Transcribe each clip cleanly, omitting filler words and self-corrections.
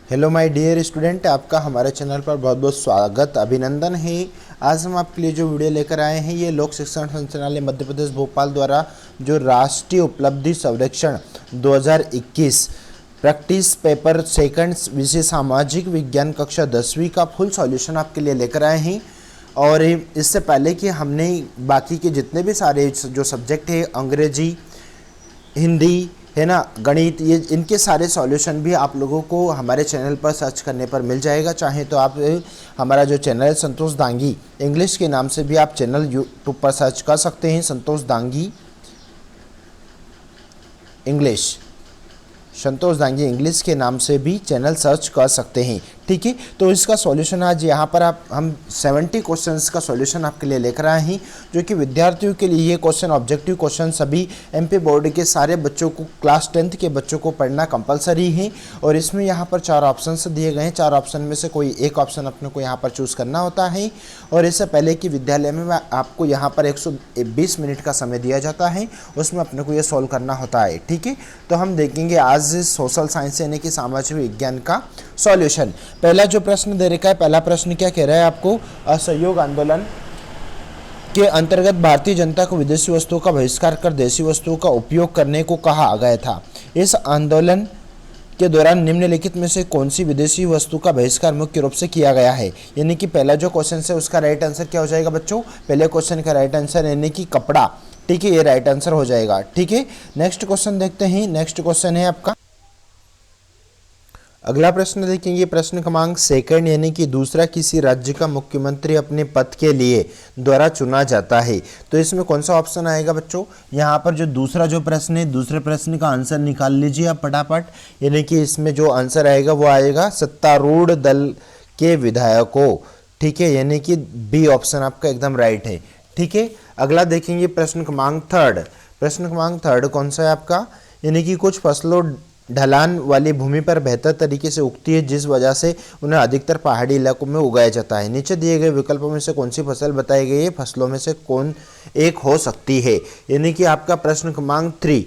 Hello my dear student, आपका हमारे channel पर बहुत बहुत स्वागत अभिनंदन है। आज हम आपके लिए जो वीडियो लेकर आए हैं ये लोक शिक्षण संचालनालय मध्य प्रदेश भोपाल द्वारा जो राष्ट्रीय उपलब्धि सर्वेक्षण 2021 प्रैक्टिस पेपर सेकंड विषय सामाजिक विज्ञान कक्षा 10वीं का फुल सॉल्यूशन आपके लिए लेकर आए हैं। और इससे पहले कि हमने बाकी के जितने भी सारे जो सब्जेक्ट है, अंग्रेजी, हिंदी है ना, गणित, ये इनके सारे सॉल्यूशन भी आप लोगों को हमारे चैनल पर सर्च करने पर मिल जाएगा। चाहे तो आप हमारा जो चैनल है संतोष दांगी इंग्लिश के नाम से भी आप चैनल यूट्यूब पर सर्च कर सकते हैं। संतोष दांगी इंग्लिश, संतोष दांगी इंग्लिश के नाम से भी चैनल सर्च कर सकते हैं। ठीक है, तो इसका सॉल्यूशन आज यहाँ पर हम 70 क्वेश्चंस का सॉल्यूशन आपके लिए लेकर आए हैं, जो कि विद्यार्थियों के लिए ये क्वेश्चन ऑब्जेक्टिव क्वेश्चन सभी एमपी बोर्ड के सारे बच्चों को, क्लास 10th के बच्चों को पढ़ना कंपलसरी है। और इसमें यहाँ पर 4 ऑप्शन दिए गए हैं। 4 ऑप्शन में से कोई एक ऑप्शन अपने को यहाँ पर चूज़ करना होता है। और इससे पहले कि विद्यालय में आपको यहाँ पर 120 मिनट का समय दिया जाता है, उसमें अपने को ये सॉल्व करना होता है। ठीक है, तो हम देखेंगे आज सोशल साइंस यानी कि सामाजिक विज्ञान का सॉल्यूशन। पहला जो प्रश्न दे रखा है, पहला प्रश्न क्या कह रहा है आपको, असहयोग आंदोलन के अंतर्गत भारतीय जनता को विदेशी वस्तुओं का बहिष्कार कर देशी वस्तुओं का उपयोग करने को कहा गया था। इस आंदोलन के दौरान निम्नलिखित में से कौन सी विदेशी वस्तु का बहिष्कार मुख्य रूप से किया गया है। यानी कि पहला जो क्वेश्चन है उसका राइट आंसर क्या हो जाएगा बच्चों, पहले क्वेश्चन का राइट आंसर यानी कि कपड़ा। ठीक है, ये राइट आंसर हो जाएगा। ठीक है, नेक्स्ट क्वेश्चन देखते हैं। नेक्स्ट क्वेश्चन है आपका, अगला प्रश्न देखेंगे, प्रश्न क्रमांक सेकंड, यानी कि दूसरा किसी राज्य का मुख्यमंत्री अपने पद के लिए द्वारा चुना जाता है। तो इसमें कौन सा ऑप्शन आएगा बच्चों, यहाँ पर जो दूसरा जो प्रश्न है, दूसरे प्रश्न का आंसर निकाल लीजिए आप फटाफट। यानी कि इसमें जो आंसर आएगा वो आएगा सत्तारूढ़ दल के विधायकों। ठीक है, यानी कि बी ऑप्शन आपका एकदम राइट है। ठीक है, अगला देखेंगे प्रश्न क्रमांक थर्ड। प्रश्न क्रमांक थर्ड कौन सा है आपका, यानी कि कुछ फसलों ढलान वाली भूमि पर बेहतर तरीके से उगती है, जिस वजह से उन्हें अधिकतर पहाड़ी इलाकों में उगाया जाता है। नीचे दिए गए विकल्पों में से कौन सी फसल बताई गई है, फसलों में से कौन एक हो सकती है। यानी कि आपका प्रश्न क्रमांक 3,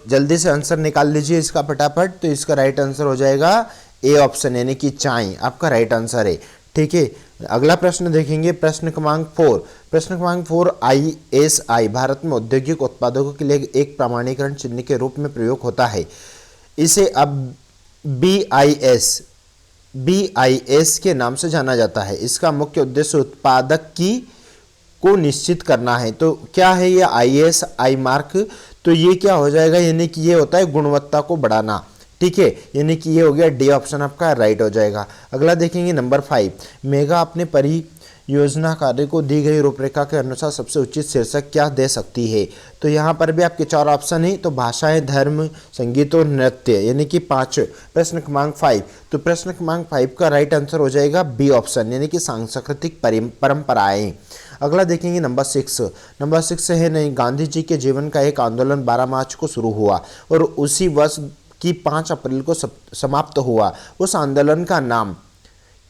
जल्दी से आंसर निकाल लीजिए इसका फटाफट। तो इसका राइट आंसर हो जाएगा ए ऑप्शन, यानी कि चाय आपका राइट आंसर है। ठीक है, अगला प्रश्न देखेंगे, प्रश्न क्रमांक 4। प्रश्न क्रमांक 4, ISI भारत में औद्योगिक उत्पादकों के लिए एक प्रमाणीकरण चिन्ह के रूप में प्रयोग होता है। इसे अब BIS के नाम से जाना जाता है। इसका मुख्य उद्देश्य उत्पादक को निश्चित करना है। तो क्या है ये ISI मार्क, तो ये क्या हो जाएगा, यानी कि ये होता है गुणवत्ता को बढ़ाना। ठीक है, यानी कि ये हो गया डी ऑप्शन आपका राइट हो जाएगा। अगला देखेंगे नंबर 5, मेगा अपने परियोजना कार्य को दी गई रूपरेखा के अनुसार सबसे उचित शीर्षक क्या दे सकती है। तो यहाँ पर भी आपके 4 ऑप्शन है, तो भाषाएं, धर्म, संगीत और नृत्य, यानी कि 5। प्रश्न क्रमांक 5, तो प्रश्न क्रमांक 5 का राइट आंसर हो जाएगा बी ऑप्शन, यानी कि सांस्कृतिक परंपराएं। अगला देखेंगे नंबर 6। नंबर 6 है नहीं, गांधी जी के जीवन का एक आंदोलन 12 मार्च को शुरू हुआ और उसी वर्ष की 5 अप्रैल को समाप्त हुआ। उस आंदोलन का नाम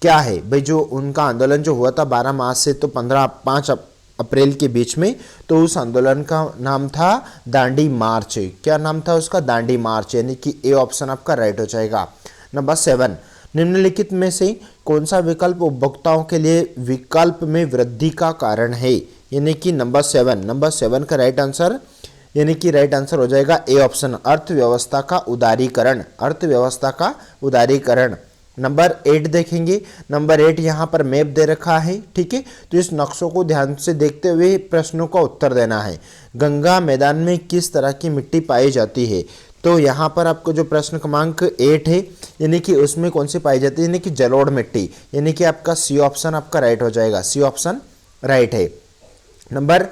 क्या है भाई, जो उनका आंदोलन जो हुआ था 12 मार्च से तो 5 अप्रैल के बीच में, तो उस आंदोलन का नाम था दांडी मार्च। क्या नाम था उसका, दांडी मार्च, यानी कि ए ऑप्शन आपका राइट हो जाएगा। नंबर 7, निम्नलिखित में से कौन सा विकल्प उपभोक्ताओं के लिए विकल्प में वृद्धि का कारण है। यानी कि नंबर 7 का राइट आंसर, यानी कि राइट आंसर हो जाएगा ए ऑप्शन, अर्थव्यवस्था का उदारीकरण, अर्थव्यवस्था का उदारीकरण। नंबर 8 देखेंगे। नंबर 8 यहाँ पर मैप दे रखा है। ठीक है, तो इस नक्शों को ध्यान से देखते हुए प्रश्नों का उत्तर देना है। गंगा मैदान में किस तरह की मिट्टी पाई जाती है। तो यहाँ पर आपको जो प्रश्न क्रमांक 8 है, यानी कि उसमें कौन सी पाई जाती है, यानी कि जलोढ़ मिट्टी, यानी कि आपका सी ऑप्शन आपका राइट हो जाएगा, सी ऑप्शन राइट है। नंबर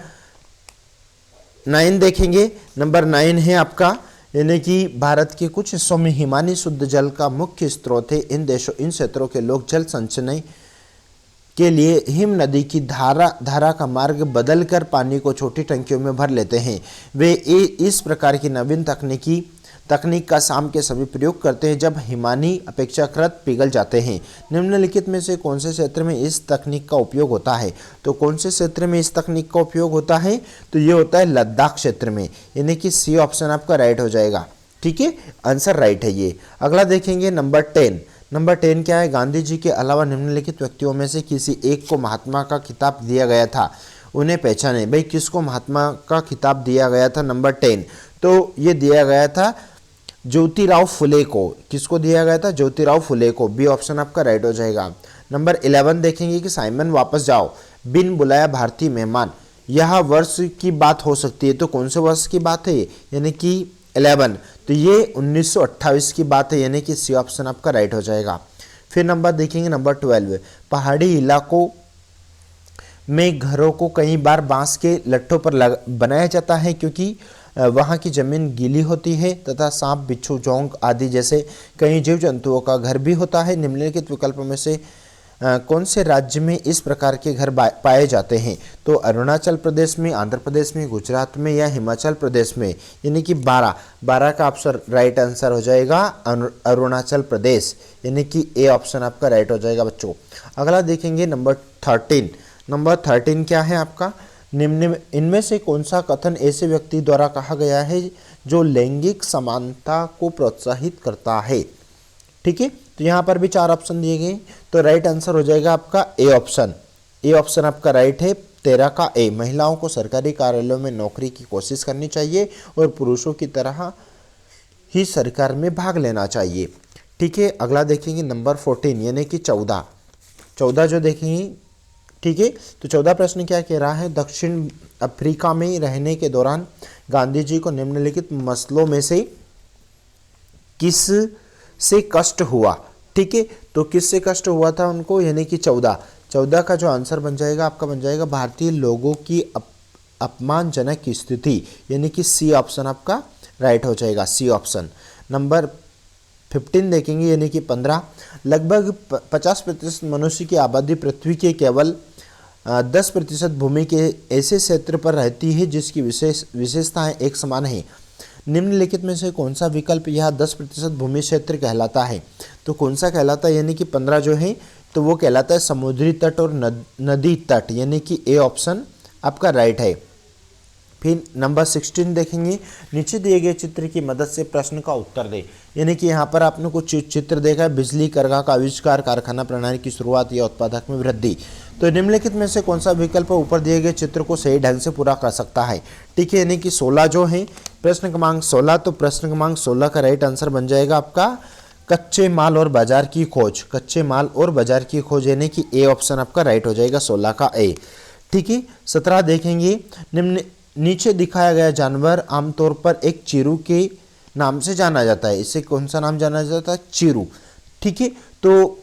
9 देखेंगे। नंबर 9 है आपका, यानी कि भारत के कुछ हिस्सों में हिमानी शुद्ध जल का मुख्य स्रोत है। इन क्षेत्रों के लोग जल संचय के लिए हिम नदी की धारा का मार्ग बदलकर पानी को छोटी टंकियों में भर लेते हैं। वे इस प्रकार की नवीन तकनीक का शाम के समय प्रयोग करते हैं, जब हिमानी अपेक्षाकृत पिघल जाते हैं। निम्नलिखित में से कौन से क्षेत्र में इस तकनीक का उपयोग होता है। तो कौन से क्षेत्र में इस तकनीक का उपयोग होता है, तो ये होता है लद्दाख क्षेत्र में, यानी कि सी ऑप्शन आपका राइट हो जाएगा। ठीक है, आंसर राइट है ये। अगला देखेंगे नंबर 10। नंबर 10 क्या है, गांधी जी के अलावा निम्नलिखित व्यक्तियों में से किसी एक को महात्मा का खिताब दिया गया था, उन्हें पहचाने। भाई किसको महात्मा का खिताब दिया गया था? नंबर 10, तो ये दिया गया था ज्योतिराव फुले को। किसको दिया गया था? ज्योतिराव फुले को। बी ऑप्शन आपका राइट हो जाएगा। नंबर 11 देखेंगे कि साइमन वापस जाओ बिन बुलाया भारतीय मेहमान, यह वर्ष की बात हो सकती है, तो कौन से वर्ष की बात है? यानी कि 11, तो ये 1928 की बात है, यानी कि सी ऑप्शन आपका राइट हो जाएगा। फिर नंबर देखेंगे नंबर 12, पहाड़ी इलाकों में घरों को कई बार बांस के लट्ठों पर बनाया जाता है क्योंकि वहाँ की जमीन गीली होती है तथा सांप, बिच्छू, जोंक आदि जैसे कई जीव जंतुओं का घर भी होता है। निम्नलिखित विकल्पों में से कौन से राज्य में इस प्रकार के घर पाए जाते हैं? तो अरुणाचल प्रदेश में, आंध्र प्रदेश में, गुजरात में या हिमाचल प्रदेश में? यानी कि 12 का ऑप्शन राइट आंसर हो जाएगा अरुणाचल प्रदेश, यानी कि ए ऑप्शन आपका राइट हो जाएगा बच्चों। अगला देखेंगे नंबर 13। नंबर 13 क्या है आपका? निम्न इनमें से कौन सा कथन ऐसे व्यक्ति द्वारा कहा गया है जो लैंगिक समानता को प्रोत्साहित करता है? ठीक है, तो यहाँ पर भी 4 ऑप्शन दिए गए, तो राइट आंसर हो जाएगा आपका ए ऑप्शन। ए ऑप्शन आपका राइट है, 13 का ए। महिलाओं को सरकारी कार्यालयों में नौकरी की कोशिश करनी चाहिए और पुरुषों की तरह ही सरकार में भाग लेना चाहिए। ठीक है, अगला देखेंगे नंबर 14 यानी कि 14 जो देखेंगे। ठीक है, तो 14 प्रश्न क्या कह रहा है? दक्षिण अफ्रीका में रहने के दौरान गांधी जी को निम्नलिखित मसलों में से किस से कष्ट हुआ? ठीक है, तो किस से कष्ट हुआ था उनको? यानी कि 14 का जो आंसर बन जाएगा आपका बन जाएगा भारतीय लोगों की अपमानजनक स्थिति, यानी कि सी ऑप्शन आपका राइट हो जाएगा, सी ऑप्शन। नंबर 15 देखेंगे यानी कि 15, लगभग 50% मनुष्य की आबादी पृथ्वी के केवल 10% भूमि के ऐसे क्षेत्र पर रहती है जिसकी विशेषताएं एक समान है। निम्नलिखित में से कौन सा विकल्प यह 10% भूमि क्षेत्र कहलाता है? तो कौन सा कहलाता है? यानी कि 15 जो है तो वो कहलाता है समुद्री तट और नदी तट, यानी कि ए ऑप्शन आपका राइट है। फिर नंबर 16 देखेंगे, नीचे दिए गए चित्र की मदद से प्रश्न का उत्तर दे। यानी कि यहाँ पर आपने कुछ चित्र देखा है, बिजली करघा का आविष्कार, कारखाना प्रणाली की शुरुआत या उत्पादक में वृद्धि। तो निम्नलिखित में से कौन सा विकल्प ऊपर दिए गए चित्र को सही ढंग से पूरा कर सकता है? ठीक है, यानी कि 16 जो है प्रश्न क्रमांक 16, तो प्रश्न क्रमांक 16 का राइट आंसर बन जाएगा आपका कच्चे माल और बाजार की खोज। कच्चे माल और बाजार की खोज यानी कि ए ऑप्शन आपका राइट हो जाएगा, 16 का ए। ठीक है, 17 देखेंगे, नीचे दिखाया गया जानवर आमतौर पर एक चीरू के नाम से जाना जाता है। इसे कौन सा नाम जाना जाता है? चीरू। ठीक है, तो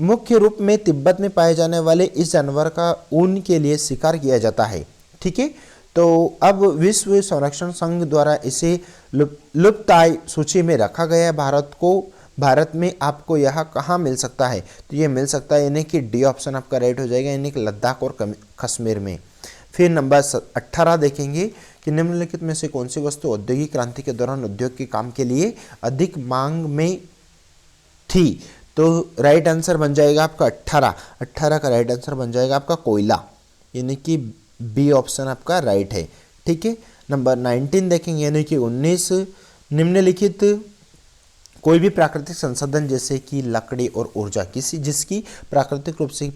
मुख्य रूप में तिब्बत में पाए जाने वाले इस जानवर का ऊन के लिए शिकार किया जाता है। ठीक है, तो अब विश्व संरक्षण संघ द्वारा इसे लुप्तप्राय सूची में रखा गया है। भारत में आपको यह कहाँ मिल सकता है? तो ये मिल सकता है यानी कि डी ऑप्शन आपका राइट हो जाएगा, यानी कि लद्दाख और कश्मीर में। फिर नंबर 18 देखेंगे कि निम्नलिखित में से कौन सी वस्तु औद्योगिक क्रांति के दौरान उद्योग के काम के लिए अधिक मांग में थी? तो राइट आंसर बन जाएगा आपका 18 का राइट आंसर बन जाएगा आपका कोयला, यानी कि बी ऑप्शन आपका राइट है। ठीक है, नंबर 19 देखेंगे यानी कि 19, निम्नलिखित कोई भी प्राकृतिक संसाधन जैसे कि लकड़ी और ऊर्जा जिसकी प्राकृतिक रूप से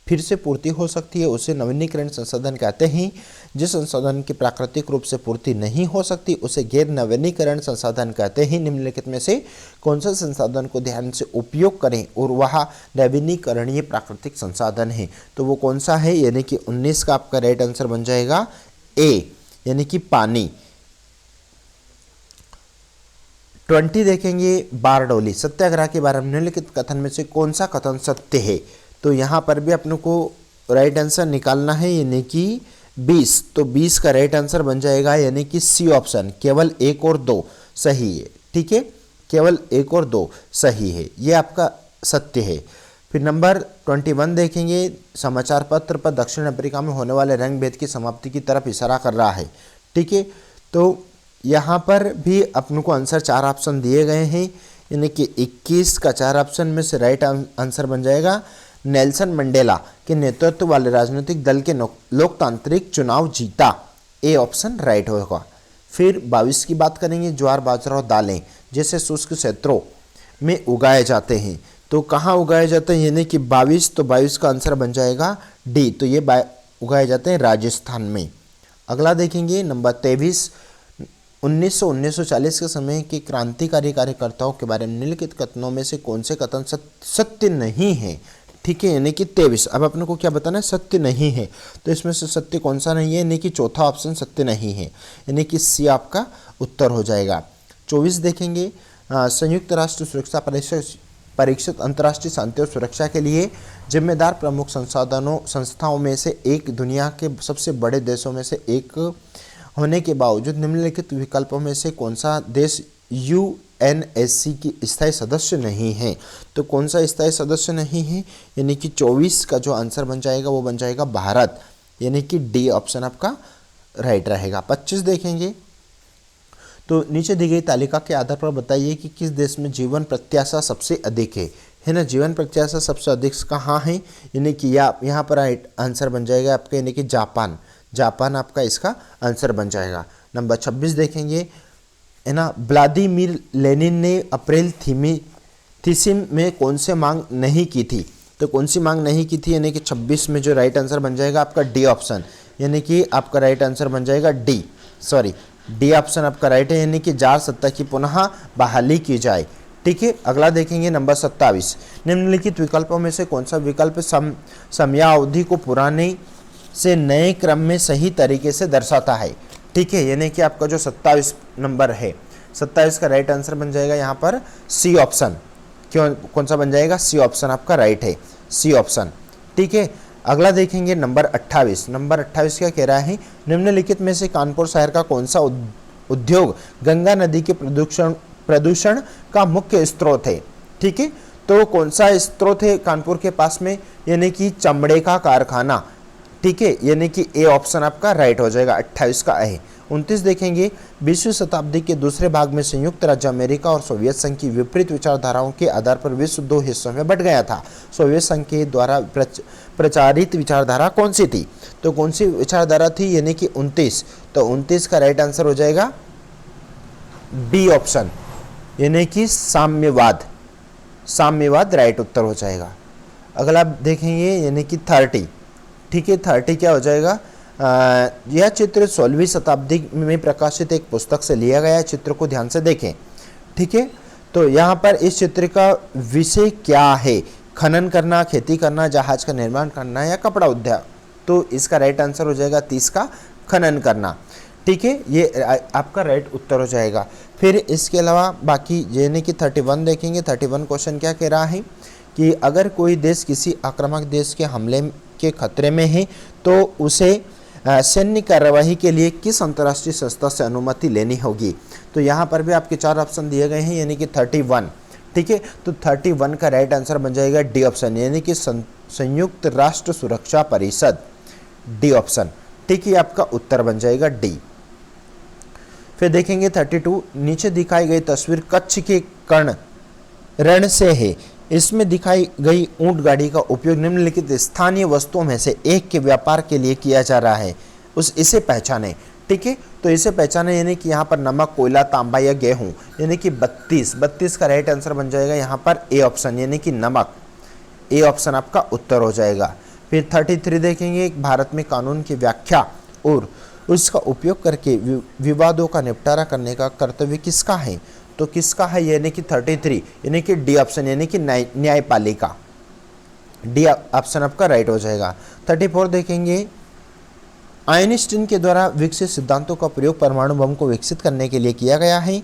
फिर से पूर्ति हो सकती है उसे नवीनीकरण संसाधन कहते हैं। जिस संसाधन की प्राकृतिक रूप से पूर्ति नहीं हो सकती उसे गैर नवीनीकरण संसाधन कहते हैं। निम्नलिखित में से कौन सा संसाधन को ध्यान से उपयोग करें और वह नवीनीकरणीय प्राकृतिक संसाधन है? तो वो कौन सा है? यानी कि 19 का आपका राइट आंसर बन जाएगा ए, यानी कि पानी। 20 देखेंगे, बारडोली सत्याग्रह के बारे में निम्नलिखित कथन में से कौन सा कथन सत्य है? तो यहाँ पर भी अपने को राइट आंसर निकालना है, यानी कि 20। तो 20 का राइट आंसर बन जाएगा यानी कि सी ऑप्शन, केवल 1 और 2 सही है। ठीक है, केवल 1 और 2 सही है, ये आपका सत्य है। फिर नंबर 21 देखेंगे, समाचार पत्र पर दक्षिण अफ्रीका में होने वाले रंग भेद की समाप्ति की तरफ इशारा कर रहा है। ठीक है, तो यहाँ पर भी अपने को आंसर 4 ऑप्शन दिए गए हैं, यानी कि 21 का 4 ऑप्शन में से राइट आंसर बन जाएगा नेल्सन मंडेला के नेतृत्व वाले राजनीतिक दल के लोकतांत्रिक चुनाव जीता, ए ऑप्शन राइट होगा। फिर 22 की बात करेंगे, ज्वार बाजरा और दालें जैसे शुष्क क्षेत्रों में उगाए जाते हैं। तो कहाँ उगाए जाते हैं, यानी कि 22, तो 22 का आंसर बन जाएगा डी। तो ये उगाए जाते हैं राजस्थान में। अगला देखेंगे नंबर 23, 1940 के समय के क्रांतिकारी कार्यकर्ताओं के बारे में निम्नलिखित कथनों में से कौन से कथन सत्य नहीं है। ठीक है, यानी कि 23। अब अपने को क्या बताना है, सत्य नहीं है। तो इसमें से सत्य कौन सा नहीं है, यानी कि चौथा ऑप्शन सत्य नहीं है, यानी कि सी आपका उत्तर हो जाएगा। 24 देखेंगे, संयुक्त राष्ट्र सुरक्षा परीक्षित अंतर्राष्ट्रीय शांति और सुरक्षा के लिए जिम्मेदार प्रमुख संस्थाओं में से एक, दुनिया के सबसे बड़े देशों में से एक होने के बावजूद निम्नलिखित विकल्पों में से कौन सा देश यूएनएससी की स्थायी सदस्य नहीं है। तो कौन सा स्थायी सदस्य नहीं है, यानी कि 24 का जो आंसर बन जाएगा वो बन जाएगा भारत, यानी कि डी ऑप्शन आपका राइट रहेगा। 25 देखेंगे, तो नीचे दी गई तालिका के आधार पर बताइए कि किस देश में जीवन प्रत्याशा सबसे अधिक है ना। जीवन प्रत्याशा सबसे अधिक कहाँ है, यानी कि यहाँ पर राइट आंसर बन जाएगा आपका, यानी कि जापान। जापान आपका इसका आंसर बन जाएगा। नंबर 26 देखेंगे, है ना, व्लादिमीर लेनिन ने अप्रैल थीसिस में कौन से मांग नहीं की थी। तो कौन सी मांग नहीं की थी, यानी कि 26 में जो राइट आंसर बन जाएगा आपका डी ऑप्शन, यानी कि आपका राइट आंसर बन जाएगा डी ऑप्शन आपका राइट है, यानी कि जार सत्ता की पुनः बहाली की जाए। ठीक है, अगला देखेंगे नंबर 27, निम्नलिखित विकल्पों में से कौन सा विकल्प समयावधि को पुराने से नए क्रम में सही तरीके से दर्शाता है। ठीक है, यानी कि आपका जो 27 नंबर है, 27 का राइट आंसर बन जाएगा यहाँ पर सी ऑप्शन। क्यों, कौन सा बन जाएगा, सी ऑप्शन आपका राइट है, सी ऑप्शन। ठीक है, अगला देखेंगे नंबर 28। नंबर 28 क्या कह रहा है, निम्नलिखित में से कानपुर शहर का कौन सा उद्योग गंगा नदी के प्रदूषण का मुख्य स्रोत है। ठीक है, तो कौन सा स्रोत है कानपुर के पास में, यानी कि चमड़े का कारखाना। ठीक है, यानी कि ए ऑप्शन आपका राइट हो जाएगा, 28 का है। 29 देखेंगे, 20वीं शताब्दी के दूसरे भाग में संयुक्त राज्य अमेरिका और सोवियत संघ की विपरीत विचारधाराओं के आधार पर विश्व दो हिस्सों में बंट गया था। सोवियत संघ के द्वारा प्रचारित विचारधारा कौन सी थी। तो कौन सी विचारधारा थी, यानी कि 29। तो 29 का राइट आंसर हो जाएगा बी ऑप्शन, यानी कि साम्यवाद राइट उत्तर हो जाएगा। अगला देखेंगे, यानी कि 30। ठीक है, 30 क्या हो जाएगा, यह चित्र 16वीं शताब्दी में प्रकाशित एक पुस्तक से लिया गया है। चित्र को ध्यान से देखें। ठीक है, तो यहाँ पर इस चित्र का विषय क्या है, खनन करना, खेती करना, जहाज का निर्माण करना या कपड़ा उद्योग। तो इसका राइट आंसर हो जाएगा 30 का खनन करना। ठीक है, ये आपका राइट उत्तर हो जाएगा। फिर इसके अलावा बाकी यानी कि 31 देखेंगे। 31 क्वेश्चन क्या कह रहा है कि अगर कोई देश किसी आक्रामक देश के हमले के खतरे में है तो उसे सैन्य कार्यवाही के लिए किस अंतर्राष्ट्रीय संस्था से अनुमति लेनी होगी। तो यहाँ पर भी आपके 4 ऑप्शन दिए गए हैं, यानी कि 31। ठीक है, तो 31 का राइट आंसर बन जाएगा डी ऑप्शन, यानी कि संयुक्त राष्ट्र सुरक्षा परिषद, डी ऑप्शन। ठीक है, आपका उत्तर बन जाएगा डी। फिर देखेंगे 32, नीचे दिखाई गई तस्वीर कच्छ के कर्ण रण से है। इसमें दिखाई गई ऊंट गाड़ी का उपयोग निम्नलिखित स्थानीय वस्तुओं में से एक के व्यापार के लिए किया जा रहा है, इसे पहचाने। ठीक है, तो इसे पहचाने, यानी कि यहाँ पर नमक, कोयला, तांबा या गेहूं, यानी कि 32 का राइट आंसर बन जाएगा यहाँ पर ए ऑप्शन, यानी कि नमक, ए ऑप्शन आपका उत्तर हो जाएगा। फिर 33 देखेंगे, भारत में कानून की व्याख्या और उसका उपयोग करके विवादों का निपटारा करने का कर्तव्य किसका है। तो किसका है, यानी कि 33, यानी कि डी ऑप्शन, यानी कि न्यायपालिका, डी ऑप्शन आपका राइट हो जाएगा। 34 देखेंगे, आइंस्टीन के द्वारा विकसित सिद्धांतों का प्रयोग परमाणु बम को विकसित करने के लिए किया गया है।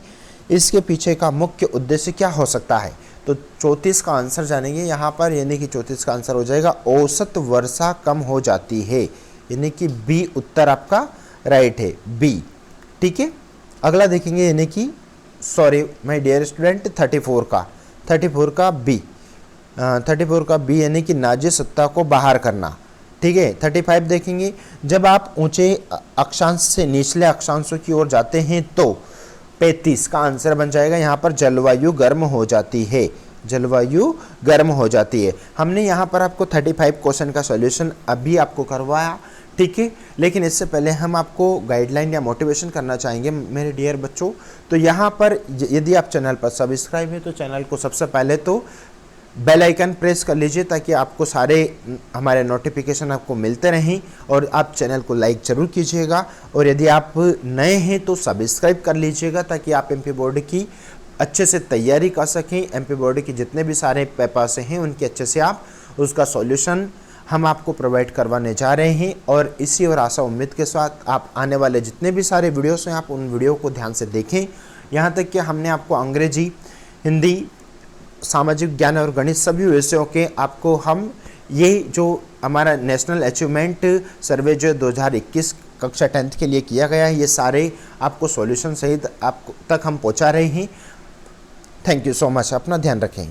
इसके पीछे का मुख्य उद्देश्य क्या हो सकता है। तो 34 का आंसर जानेंगे यहाँ पर, यानी कि 34 का आंसर हो जाएगा औसत वर्षा कम हो जाती है, यानी कि बी उत्तर आपका राइट है, बी। ठीक है, अगला देखेंगे, यानी कि सॉरी माय डियर स्टूडेंट 34 का बी, यानी कि नाजी सत्ता को बाहर करना। ठीक है, 35 देखेंगे, जब आप ऊंचे अक्षांश से निचले अक्षांशों की ओर जाते हैं तो 35 का आंसर बन जाएगा यहाँ पर जलवायु गर्म हो जाती है, जलवायु गर्म हो जाती है। हमने यहाँ पर आपको 35 क्वेश्चन का सॉल्यूशन अभी आपको करवाया। ठीक है, लेकिन इससे पहले हम आपको गाइडलाइन या मोटिवेशन करना चाहेंगे मेरे डियर बच्चों। तो यहाँ पर यदि आप चैनल पर सब्सक्राइब है तो चैनल को सबसे पहले तो बेल आइकन प्रेस कर लीजिए ताकि आपको सारे हमारे नोटिफिकेशन आपको मिलते रहें। और आप चैनल को लाइक ज़रूर कीजिएगा, और यदि आप नए हैं तो सब्सक्राइब कर लीजिएगा ताकि आप एमपी बोर्ड की अच्छे से तैयारी कर सकें। एमपी बोर्ड के जितने भी सारे पेपर्स हैं उनके अच्छे से आप उसका सॉल्यूशन हम आपको प्रोवाइड करवाने जा रहे हैं। और इसी और आशा उम्मीद के साथ आप आने वाले जितने भी सारे वीडियोस हैं आप उन वीडियो को ध्यान से देखें। यहाँ तक कि हमने आपको अंग्रेजी, हिंदी, सामाजिक ज्ञान और गणित सभी विषयों के आपको हम ये जो हमारा नेशनल अचीवमेंट सर्वे जो 2021 कक्षा 10th के लिए किया गया है, ये सारे आपको सॉल्यूशन सहित आप तक हम पहुँचा रहे हैं। थैंक यू सो मच, अपना ध्यान रखें।